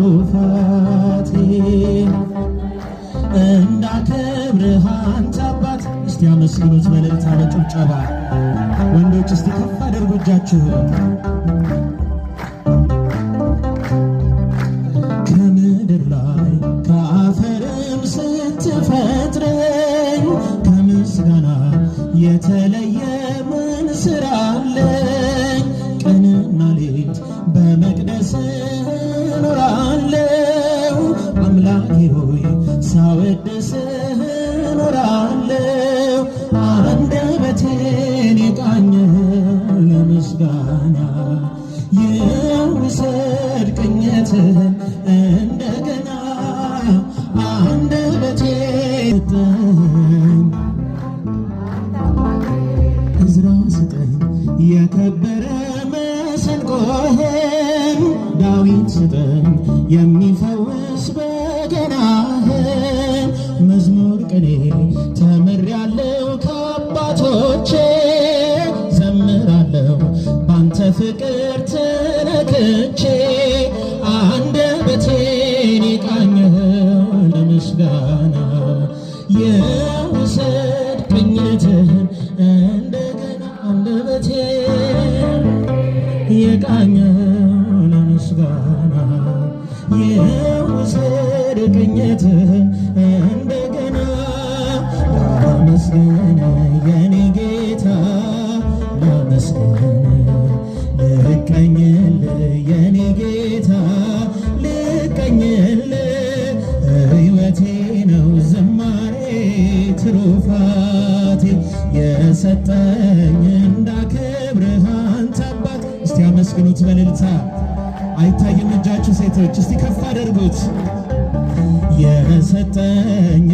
ትሩፋቴ እንዳከብርህ አንተ አባት። እስቲ አመስግኑት በእልልታ በጭብጨባ። ወንዶች እስቲ ከፍ አድርጉ እጃችሁን። ከምድር ላይ ከአፈርም ስትፈጥረኝ ከምስጋና የተለየ ምን ሥራ አለኝ? ቀንና ሌት በመቅደስ እኖራለሁ። አምላኬ ሆይ ሳወድስህ እኖራለሁ። አንደበቴን የቃኘህ ለምስጋና ይውሰድ ቅኝትህን እንደገና። አንደበቴን እዝራ ስጠኝ የከበረ መሰንቆህን፣ ዳዊት ስጠኝ የሚፈውስ በገናህን። መዝሙር ቅኔ ተምሬአለሁ ከአባቶቼ፣ ዘምራለሁ ባንተ ፍቅር ተነክቼ። አንደበቴን የቃኘኸው ለምስጋና የውሰድ ቅኝትህን እንደገና። አንደበቴን የቃኘኸው ለምስጋና የውሰድ ቅኝትህን እንደገና። ላመስግን የኔ ጌታ ላመስግን፣ ልቀኝልህ የኔ ጌታ ልቀኝልህ። ሕይወቴ ነው ዝማሬ ትሩፋቴ፣ የሰጠኝ እንዳከብርህ አንተ አባት። እስቲ አመስግኑት በእልልታ። አይታይም እጃችሁ ሴቶች፣ እስቲ ከፍ አድርጉት። የሰጠኝ